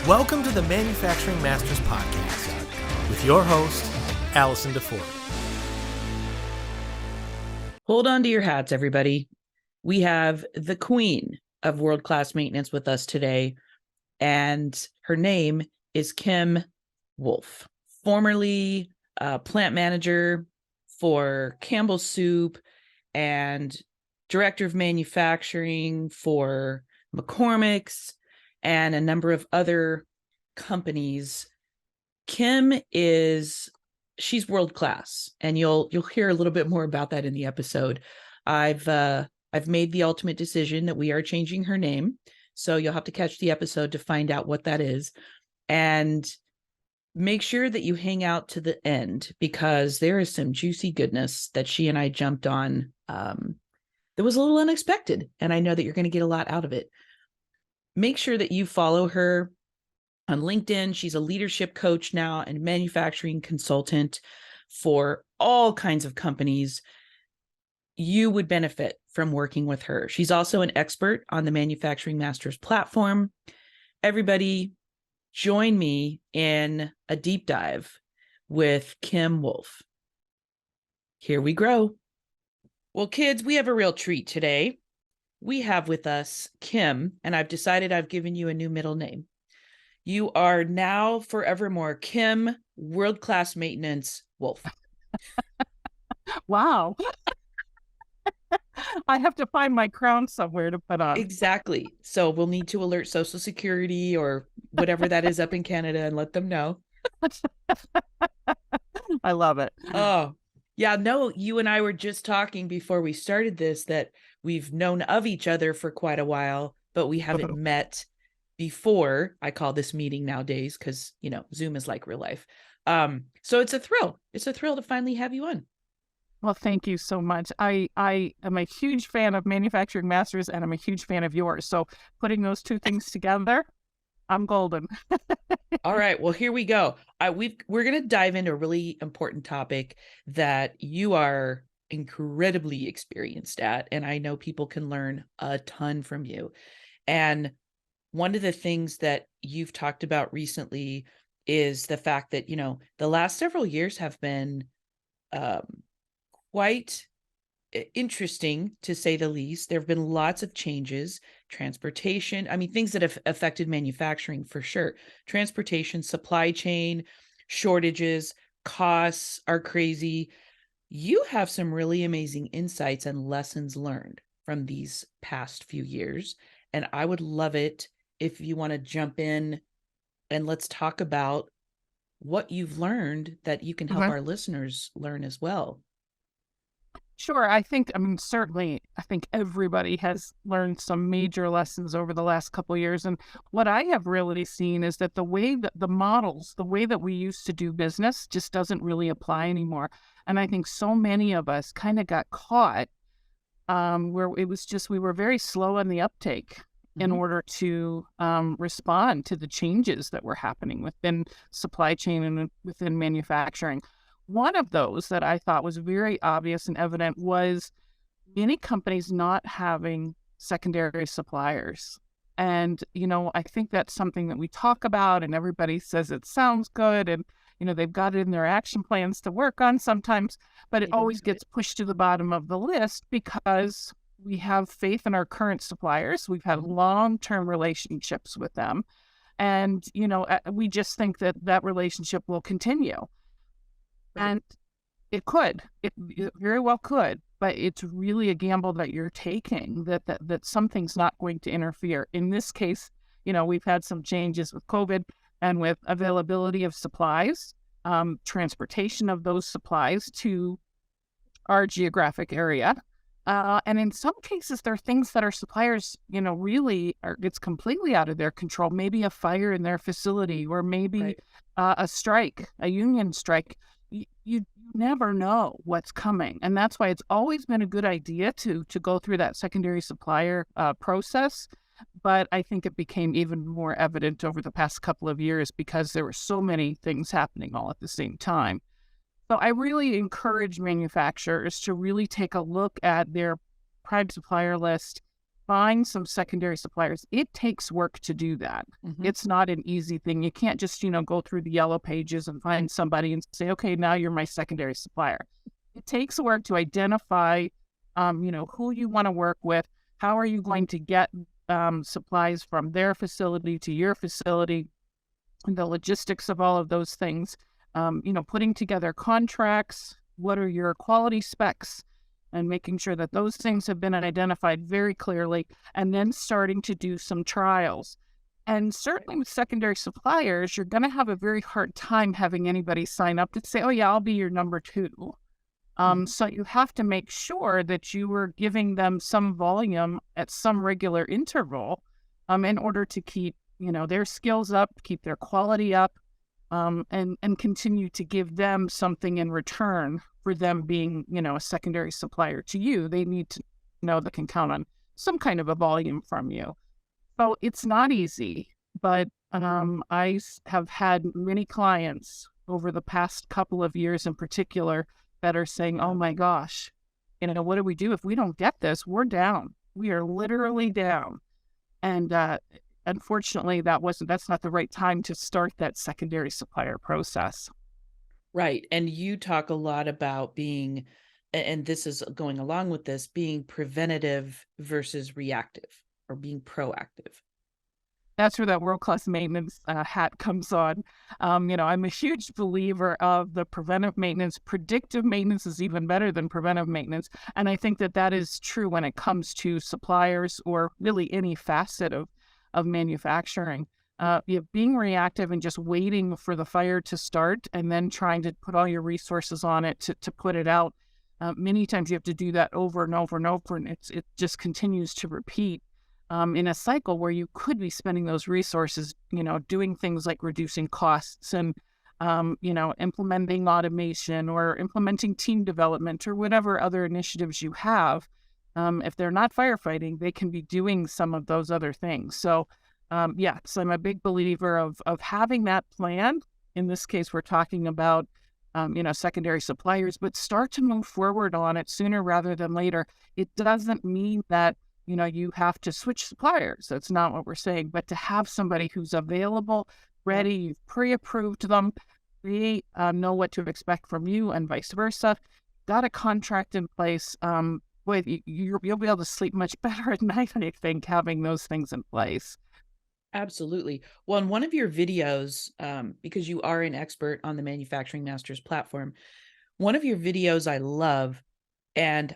Welcome to the Manufacturing Masters Podcast with your host, Allison DeFord. Hold on to your hats, everybody. We have the queen of world-class maintenance with us today, and her name is Kim Wolf, formerly plant manager for Campbell Soup and director of manufacturing for McCormicks and a number of other companies. She's world-class, and you'll hear a little bit more about that in the episode. I've made the ultimate decision that we are changing her name, so you'll have to catch the episode to find out what that is. And make sure that you hang out to the end, because there is some juicy goodness that she and I jumped on that was a little unexpected, and I know that you're going to get a lot out of it. Make sure that you follow her on LinkedIn. She's a leadership coach now and manufacturing consultant for all kinds of companies. You would benefit from working with her. She's also an expert on the Manufacturing Masters platform. Everybody, join me in a deep dive with Kim Wolf. Here we grow. Well, kids, we have a real treat today. We have with us Kim, and I've decided I've given you a new middle name. You are now forevermore Kim World-Class Maintenance Wolf. Wow. I have to find my crown somewhere to put on. Exactly. So we'll need to alert Social Security or whatever that is up in Canada and let them know. I love it. Oh, yeah. No, you and I were just talking before we started this that we've known of each other for quite a while, but we haven't met before. I call this meeting nowadays because, Zoom is like real life. So it's a thrill. It's a thrill to finally have you on. Well, thank you so much. I am a huge fan of Manufacturing Masters, and I'm a huge fan of yours. So putting those two things together, I'm golden. All right. Well, here we go. We're going to dive into a really important topic that you are incredibly experienced at, and I know people can learn a ton from you. And one of the things that you've talked about recently is the fact that, the last several years have been quite interesting, to say the least. There have been lots of changes, transportation. I mean, things that have affected manufacturing for sure. Transportation, supply chain, shortages, costs are crazy. You have some really amazing insights and lessons learned from these past few years. And I would love it if you want to jump in and let's talk about what you've learned that you can help our listeners learn as well. Sure. Certainly, I think everybody has learned some major lessons over the last couple of years. And what I have really seen is that the way that the way that we used to do business just doesn't really apply anymore. And I think so many of us kind of got caught where it was just, we were very slow on the uptake in order to respond to the changes that were happening within supply chain and within manufacturing. One of those that I thought was very obvious and evident was many companies not having secondary suppliers. And, I think that's something that we talk about and everybody says it sounds good and, they've got it in their action plans to work on sometimes, but it always gets pushed to the bottom of the list because we have faith in our current suppliers. We've had long-term relationships with them. And, we just think that relationship will continue. And it could, it very well could, but it's really a gamble that you're taking that something's not going to interfere. In this case, we've had some changes with COVID and with availability of supplies, transportation of those supplies to our geographic area. And in some cases, there are things that our suppliers, really it's completely out of their control. Maybe a fire in their facility or maybe a strike, a union strike. You never know what's coming. And that's why it's always been a good idea to go through that secondary supplier process. But I think it became even more evident over the past couple of years because there were so many things happening all at the same time. So I really encourage manufacturers to really take a look at their prime supplier list find some secondary suppliers. It takes work to do that. Mhm. It's not an easy thing. You can't just, go through the yellow pages and find somebody and say, okay, now you're my secondary supplier. It takes work to identify, who you want to work with. How are you going to get supplies from their facility to your facility, and the logistics of all of those things, putting together contracts, what are your quality specs, and making sure that those things have been identified very clearly, and then starting to do some trials. And certainly with secondary suppliers, you're going to have a very hard time having anybody sign up to say, oh yeah, I'll be your number two. So you have to make sure that you are giving them some volume at some regular interval in order to keep, their skills up, keep their quality up, and continue to give them something in return for them being, a secondary supplier to you. They need to know they can count on some kind of a volume from you. So it's not easy, but have had many clients over the past couple of years in particular that are saying, oh my gosh, what do we do? If we don't get this, we're down. We are literally down. And unfortunately, that's not the right time to start that secondary supplier process. Right. And you talk a lot about being, and this is going along with this, being preventative versus reactive, or being proactive. That's where that world-class maintenance hat comes on. I'm a huge believer of the preventive maintenance. Predictive maintenance is even better than preventive maintenance. And I think that is true when it comes to suppliers, or really any facet of manufacturing. Being reactive and just waiting for the fire to start and then trying to put all your resources on it to put it out. Many times you have to do that over and over and over, and it just continues to repeat in a cycle where you could be spending those resources, doing things like reducing costs and, implementing automation or implementing team development or whatever other initiatives you have. If they're not firefighting, they can be doing some of those other things. So, so I'm a big believer of having that plan. In this case, we're talking about, secondary suppliers, but start to move forward on it sooner rather than later. It doesn't mean that, you have to switch suppliers. That's not what we're saying, but to have somebody who's available, ready, you've pre-approved them, they know what to expect from you and vice versa. Got a contract in place. You'll be able to sleep much better at night, I think, having those things in place. Absolutely. Well, in one of your videos, because you are an expert on the Manufacturing Masters platform, one of your videos I love, and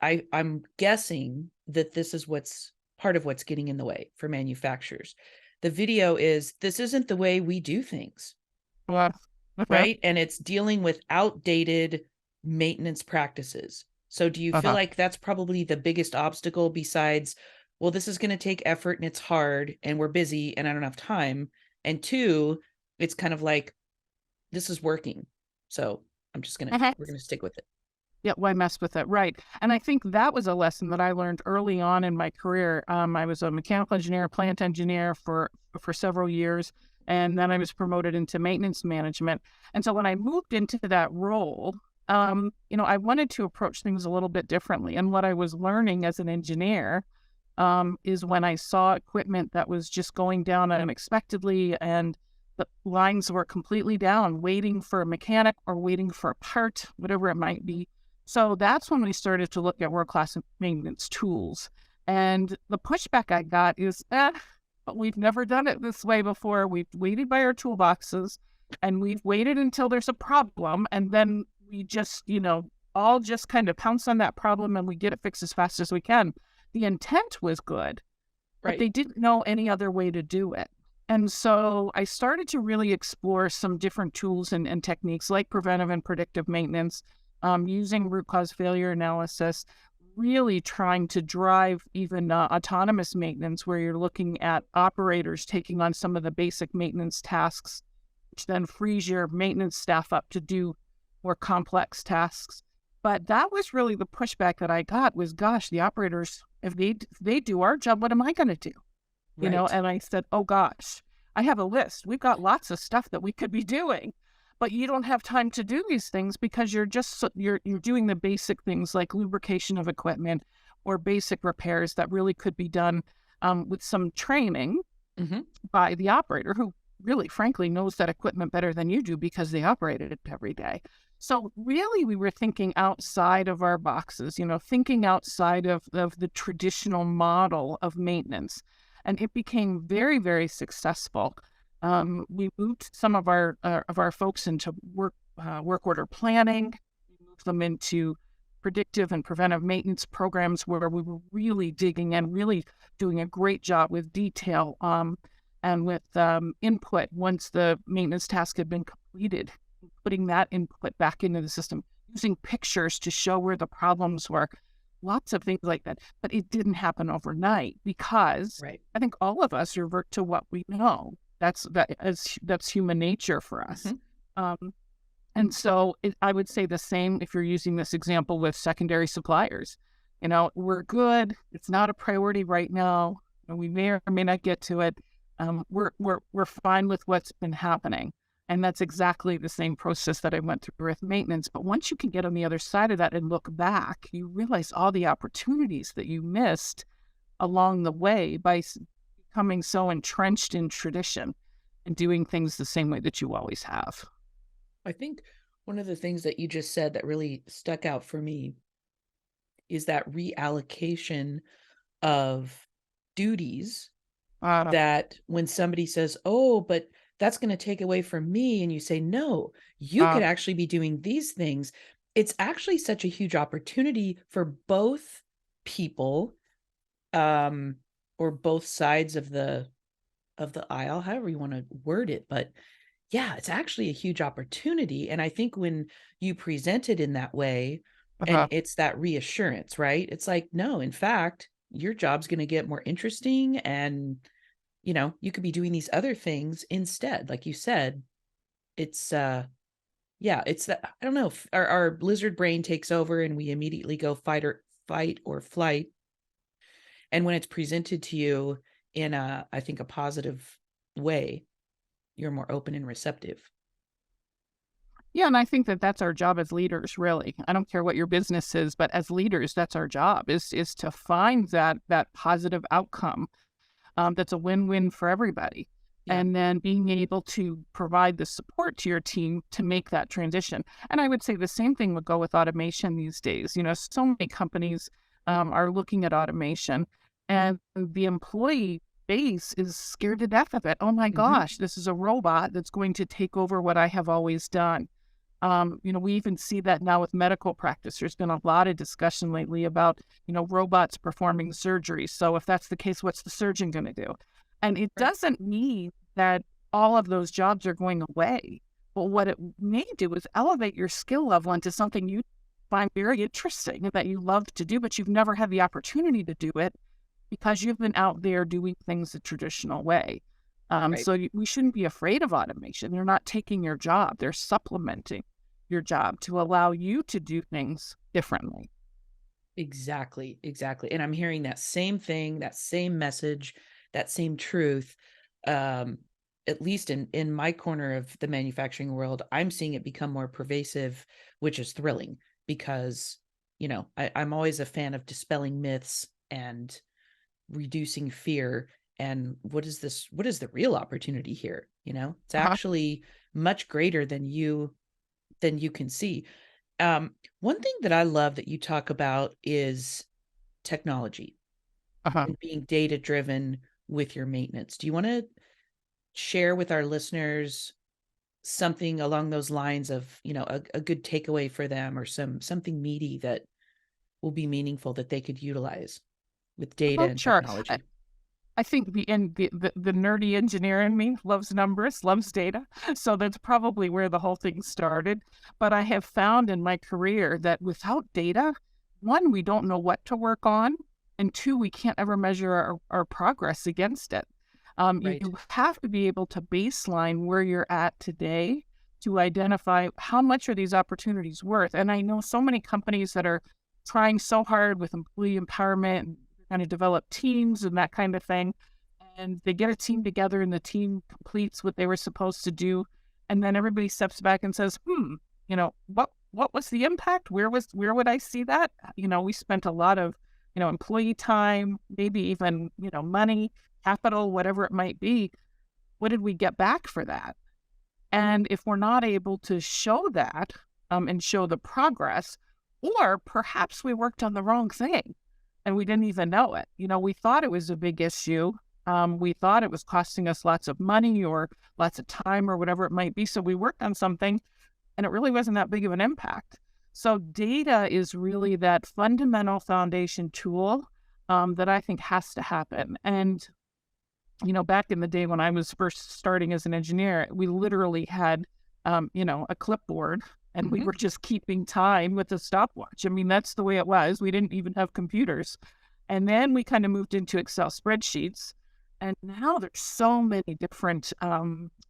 I'm guessing that this is what's part of what's getting in the way for manufacturers. The video is, this isn't the way we do things. Well, right? And it's dealing with outdated maintenance practices. So do you feel like that's probably the biggest obstacle besides, well, this is going to take effort and it's hard and we're busy and I don't have time. And two, it's kind of like, this is working. So I'm just going to, we're going to stick with it. Yeah, why mess with it? Right. And I think that was a lesson that I learned early on in my career. I was a mechanical engineer, plant engineer for several years. And then I was promoted into maintenance management. And so when I moved into that role, I wanted to approach things a little bit differently. And what I was learning as an engineer is when I saw equipment that was just going down unexpectedly and the lines were completely down, waiting for a mechanic or waiting for a part, whatever it might be. So that's when we started to look at world-class maintenance tools. And the pushback I got is, but we've never done it this way before. We've waited by our toolboxes and we've waited until there's a problem. And then we just, all just kind of pounce on that problem and we get it fixed as fast as we can. The intent was good, but they didn't know any other way to do it. And so I started to really explore some different tools and techniques like preventive and predictive maintenance, using root cause failure analysis, really trying to drive even autonomous maintenance where you're looking at operators taking on some of the basic maintenance tasks, which then frees your maintenance staff up to do more complex tasks. But that was really the pushback that I got was, gosh, the operators, if they do our job, what am I going to do? You know, and I said, oh gosh, I have a list. We've got lots of stuff that we could be doing, but you don't have time to do these things because you're doing the basic things like lubrication of equipment or basic repairs that really could be done with some training Mm-hmm. by the operator, who really, frankly, knows that equipment better than you do because they operated it every day. So really, we were thinking outside of our boxes, thinking outside of the traditional model of maintenance. And it became very, very successful. We moved some of our folks into work order planning. We moved them into predictive and preventive maintenance programs where we were really digging in, really doing a great job with detail and with input once the maintenance task had been completed, putting that input back into the system, using pictures to show where the problems were, lots of things like that. But it didn't happen overnight because Right. I think all of us revert to what we know. That's human nature for us. Mm-hmm. And so I would say the same if you're using this example with secondary suppliers. We're good. It's not a priority right now. We may or may not get to it. We're fine with what's been happening. And that's exactly the same process that I went through with maintenance. But once you can get on the other side of that and look back, you realize all the opportunities that you missed along the way by becoming so entrenched in tradition and doing things the same way that you always have. I think one of the things that you just said that really stuck out for me is that reallocation of duties, Uh, that when somebody says, oh, but that's going to take away from me, and you say, no, you could uh, actually be doing these things. It's actually such a huge opportunity for both people, or both sides of the aisle, however you want to word it. But yeah, it's actually a huge opportunity. And I think when you present it in that way, and uh, it's that reassurance, right? It's like, no, in fact, your job's going to get more interesting, and you could be doing these other things instead. Like you said, it's it's that, I don't know, if our lizard brain takes over and we immediately go fight or flight. And when it's presented to you in I think a positive way, you're more open and receptive. yeah, and I think that that's our job as leaders, really. I don't care what your business is, but as leaders, that's our job is to find that positive outcome that's a win-win for everybody. Yeah. And then being able to provide the support to your team to make that transition. And I would say the same thing would go with automation these days. So many companies are looking at automation, and the employee base is scared to death of it. Oh my gosh, this is a robot that's going to take over what I have always done. We even see that now with medical practice. There's been a lot of discussion lately about, robots performing surgery. So if that's the case, what's the surgeon going to do? And it doesn't mean that all of those jobs are going away. But what it may do is elevate your skill level into something you find very interesting and that you love to do, but you've never had the opportunity to do it because you've been out there doing things the traditional way. Right. So we shouldn't be afraid of automation. They're not taking your job. They're supplementing your job to allow you to do things differently. Exactly. And I'm hearing that same thing, that same message, that same truth. At least in my corner of the manufacturing world, I'm seeing it become more pervasive, which is thrilling because, I'm always a fan of dispelling myths and reducing fear. And what is the real opportunity here? It's actually much greater than you can see. One thing that I love that you talk about is technology and being data driven with your maintenance. Do you want to share with our listeners something along those lines of, a good takeaway for them, or something meaty that will be meaningful that they could utilize with data and Sure. technology? I think the nerdy engineer in me loves numbers, loves data. So that's probably where the whole thing started. But I have found in my career that without data, one, we don't know what to work on. And two, we can't ever measure our progress against it. Right. You have to be able to baseline where you're at today to identify how much are these opportunities worth. And I know so many companies that are trying so hard with employee empowerment and kind of develop teams and that kind of thing. And they get a team together and the team completes what they were supposed to do. And then everybody steps back and says, what was the impact? Where would I see that? We spent a lot of employee time, maybe even, money, capital, whatever it might be. What did we get back for that? And if we're not able to show that and show the progress, or perhaps we worked on the wrong thing and we didn't even know it. We thought it was a big issue. We thought it was costing us lots of money or lots of time or whatever it might be. So we worked on something and it really wasn't that big of an impact. So data is really that fundamental foundation tool that I think has to happen. And back in the day when I was first starting as an engineer, we literally had, a clipboard and we were just keeping time with a stopwatch. I mean, that's the way it was. We didn't even have computers. And then we kind of moved into Excel spreadsheets. And now there's so many different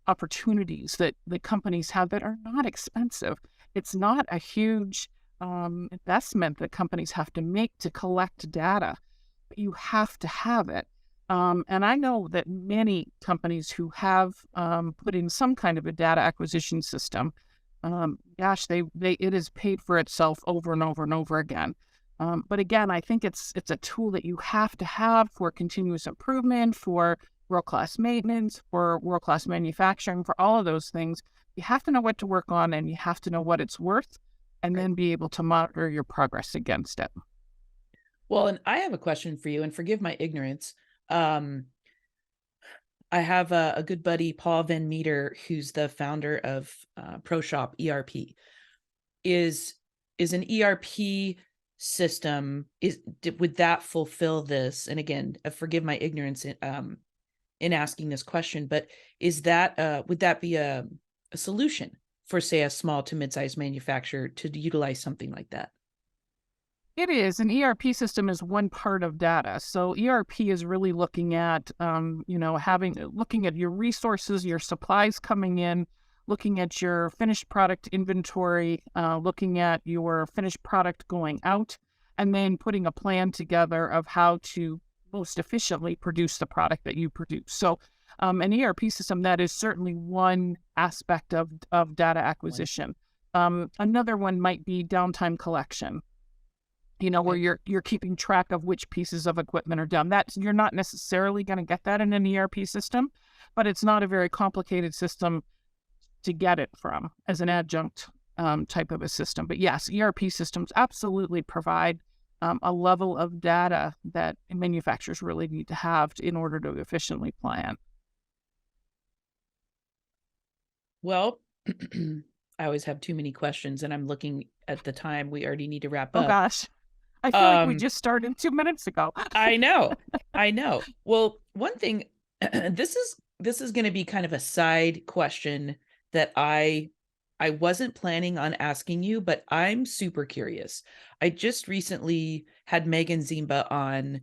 opportunities that companies have that are not expensive. It's not a huge investment that companies have to make to collect data, but you have to have it. And I know that many companies who have put in some kind of a data acquisition system, it has paid for itself over and over and over again. But again, I think it's a tool that you have to have for continuous improvement, for world-class maintenance, for world-class manufacturing, for all of those things. You have to know what to work on and you have to know what it's worth and then be able to monitor your progress against it. Well, and I have a question for you, and forgive my ignorance. I have a good buddy, Paul Van Meter, who's the founder of ProShop ERP. Is an ERP system, would that fulfill this? And again, forgive my ignorance in asking this question, but is that would that be a solution for, say, a small to mid-sized manufacturer to utilize something like that? It is. An ERP system is one part of data. So ERP is really looking at, looking at your resources, your supplies coming in, looking at your finished product inventory, looking at your finished product going out, and then putting a plan together of how to most efficiently produce the product that you produce. So an ERP system, that is certainly one aspect of data acquisition. Another one might be downtime collection. Where you're keeping track of which pieces of equipment are down. You're not necessarily going to get that in an ERP system, but it's not a very complicated system to get it from as an adjunct type of a system. But yes, ERP systems absolutely provide a level of data that manufacturers really need to have in order to efficiently plan. Well, I always have too many questions, and I'm looking at the time. We already need to wrap up. Oh gosh. I feel like we just started 2 minutes ago. I know. Well, one thing, this is going to be kind of a side question that I wasn't planning on asking you, but I'm super curious. I just recently had Megan Zimba on,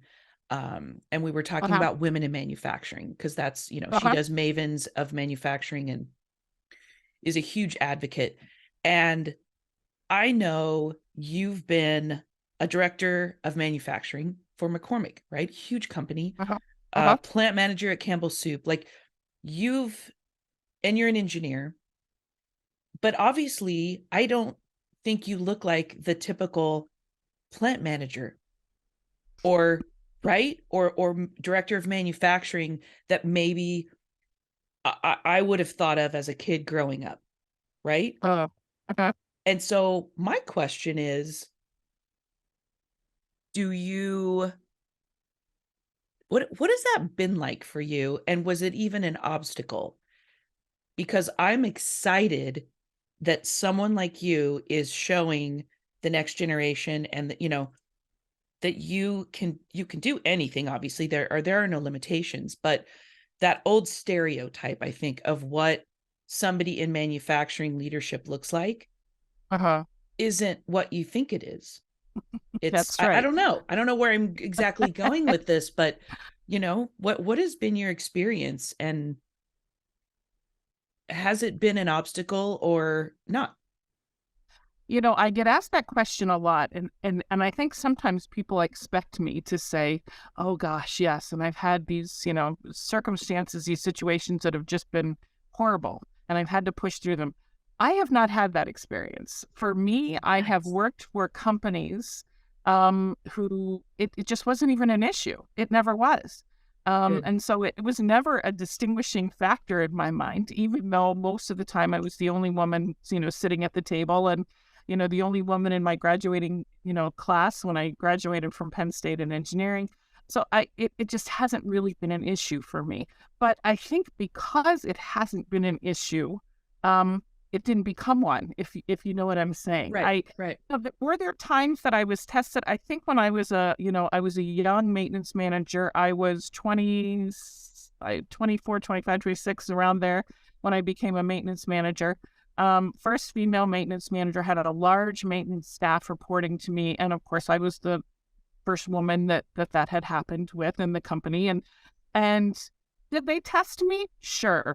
and we were talking about women in manufacturing, because that's, she does Mavens of Manufacturing and is a huge advocate. And I know you've been a director of manufacturing for McCormick, right? Huge company, plant manager at Campbell Soup. Like you're an engineer, but obviously I don't think you look like the typical plant manager or director of manufacturing that maybe I would have thought of as a kid growing up. Right. And so my question is, what has that been like for you? And was it even an obstacle? Because I'm excited that someone like you is showing the next generation and that you can do anything. Obviously there are no limitations, but that old stereotype, I think, of what somebody in manufacturing leadership looks like isn't what you think it is. That's right. I don't know. I don't know where I'm exactly going with this, but what has been your experience, and has it been an obstacle or not? I get asked that question a lot, and I think sometimes people expect me to say, oh gosh, yes, and I've had these, circumstances, these situations that have just been horrible, and I've had to push through them. I have not had that experience. For me, I have worked for companies who it just wasn't even an issue. It never was. Good. And so it was never a distinguishing factor in my mind, even though most of the time I was the only woman, sitting at the table, and, the only woman in my graduating, class when I graduated from Penn State in engineering. So it just hasn't really been an issue for me. But I think because it hasn't been an issue, it didn't become one, if you know what I'm saying. Right. Were there times that I was tested? I think when I was a young maintenance manager, I was 24, 25, 26, around there when I became a maintenance manager. First female maintenance manager, had a large maintenance staff reporting to me. And of course, I was the first woman that had happened with in the company. And did they test me? Sure.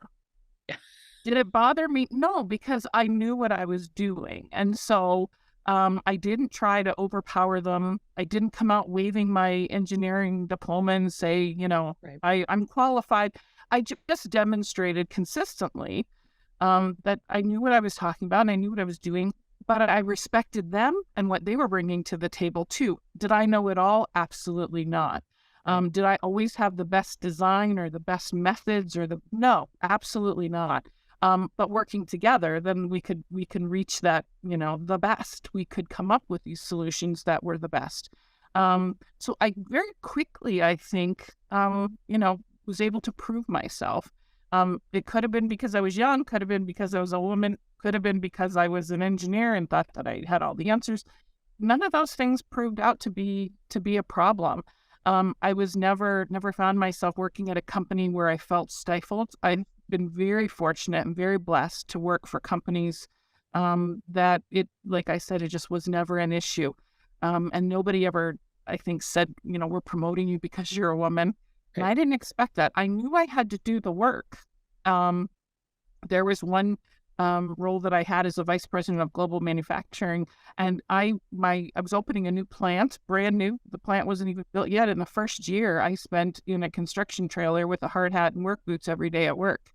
Did it bother me? No, because I knew what I was doing. And so I didn't try to overpower them. I didn't come out waving my engineering diploma and say, Right. I'm qualified. I just demonstrated consistently that I knew what I was talking about and I knew what I was doing, but I respected them and what they were bringing to the table too. Did I know it all? Absolutely not. Did I always have the best design or the best methods no, absolutely not. But working together, then we can reach that, the best. We could come up with these solutions that were the best. So I very quickly, I think, was able to prove myself. It could have been because I was young, could have been because I was a woman, could have been because I was an engineer and thought that I had all the answers. None of those things proved out to be a problem. I was never found myself working at a company where I felt stifled. I've been very fortunate and very blessed to work for companies that like I said, it just was never an issue. And nobody ever, I think, said, we're promoting you because you're a woman. And I didn't expect that. I knew I had to do the work. There was one role that I had as a vice president of global manufacturing, and I was opening a new plant, brand new. The plant wasn't even built yet. In the first year, I spent in a construction trailer with a hard hat and work boots every day at work.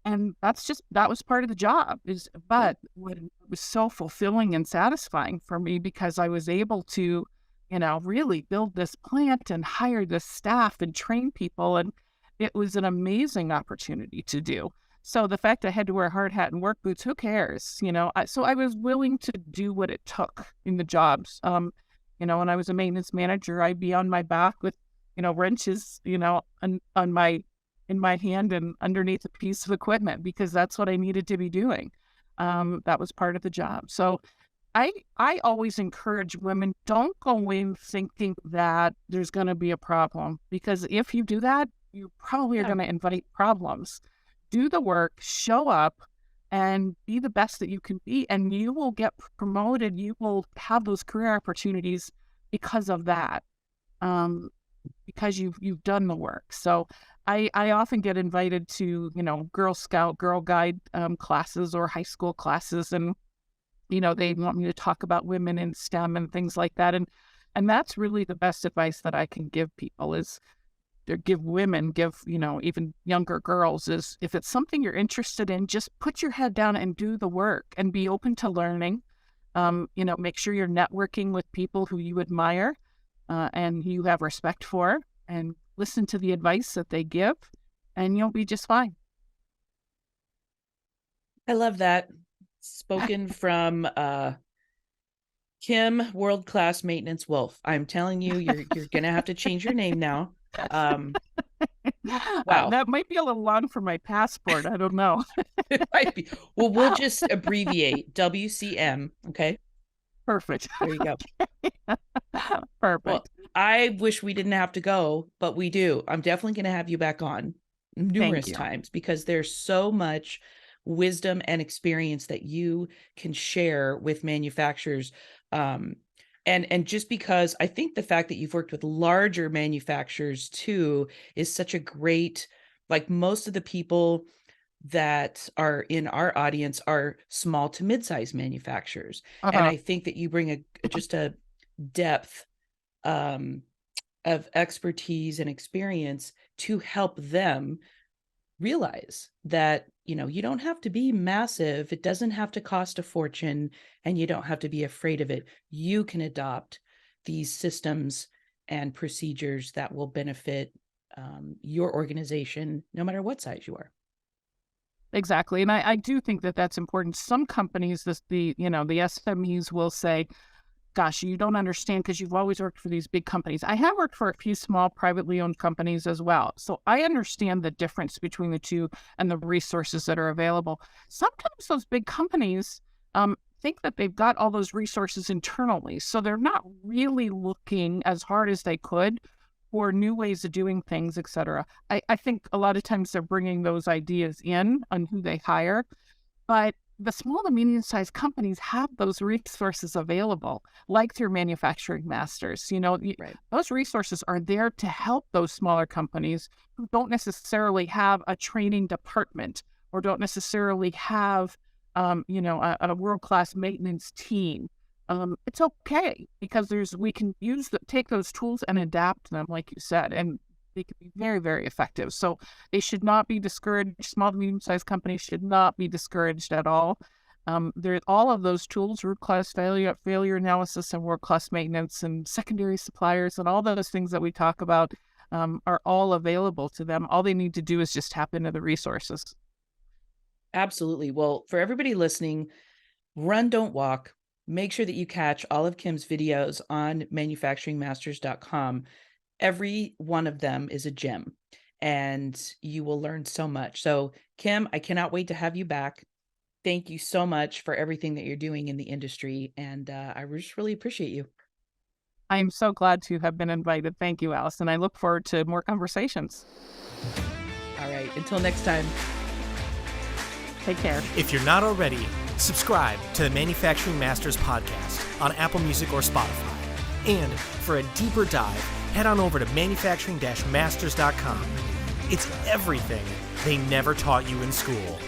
And that was part of the job. But what was so fulfilling and satisfying for me, because I was able to, really build this plant and hire this staff and train people. And it was an amazing opportunity to do. So the fact I had to wear a hard hat and work boots, who cares? So I was willing to do what it took in the jobs. When I was a maintenance manager, I'd be on my back with, wrenches, in my hand and underneath a piece of equipment, because that's what I needed to be doing. That was part of the job. So I always encourage women, don't go in thinking that there's going to be a problem, because if you do that, you probably are going to invite problems. Do the work, show up, and be the best that you can be, and you will get promoted. You will have those career opportunities because of that, because you've done the work. So I often get invited to, Girl Scout, Girl Guide classes or high school classes, and they want me to talk about women in STEM and things like that. And that's really the best advice that I can give people is, or give women, even younger girls, is if it's something you're interested in, just put your head down and do the work and be open to learning. Make sure you're networking with people who you admire and you have respect for, and listen to the advice that they give, and you'll be just fine. I love that. Spoken from Kim, world-class maintenance wolf. I'm telling you, you're gonna have to change your name now. Wow, that might be a little long for my passport. I don't know. It might be. Well, we'll just abbreviate WCM. Okay. Perfect. There you go. Perfect. Well, I wish we didn't have to go, but we do. I'm definitely going to have you back on numerous times, because there's so much wisdom and experience that you can share with manufacturers. And just because I think the fact that you've worked with larger manufacturers too is such a great, like, most of the people that are in our audience are small to mid-sized manufacturers. And I think that you bring just a depth of expertise and experience to help them realize that, you don't have to be massive. It doesn't have to cost a fortune, and you don't have to be afraid of it. You can adopt these systems and procedures that will benefit your organization, no matter what size you are. Exactly. And I do think that that's important. Some companies, the SMEs will say, gosh, you don't understand because you've always worked for these big companies. I have worked for a few small privately owned companies as well. So I understand the difference between the two and the resources that are available. Sometimes those big companies think that they've got all those resources internally. So they're not really looking as hard as they could for new ways of doing things, et cetera. I think a lot of times they're bringing those ideas in on who they hire, but the small to medium-sized companies have those resources available, like through manufacturing masters. Right. Those resources are there to help those smaller companies who don't necessarily have a training department or don't necessarily have, a world-class maintenance team. It's okay because we can take those tools and adapt them, like you said, and they can be very, very effective. So they should not be discouraged. Small to medium-sized companies should not be discouraged at all. All of those tools, root cause failure analysis, and world-class maintenance, and secondary suppliers, and all those things that we talk about are all available to them. All they need to do is just tap into the resources. Absolutely. Well, for everybody listening, run, don't walk. Make sure that you catch all of Kim's videos on manufacturingmasters.com. Every one of them is a gem, and you will learn so much. So, Kim, I cannot wait to have you back. Thank you so much for everything that you're doing in the industry, and I just really appreciate you. I am so glad to have been invited. Thank you, Allison. I look forward to more conversations. All right. Until next time. Take care. If you're not already, subscribe to the Manufacturing Masters podcast on Apple Music or Spotify. And for a deeper dive, head on over to manufacturing-masters.com. It's everything they never taught you in school.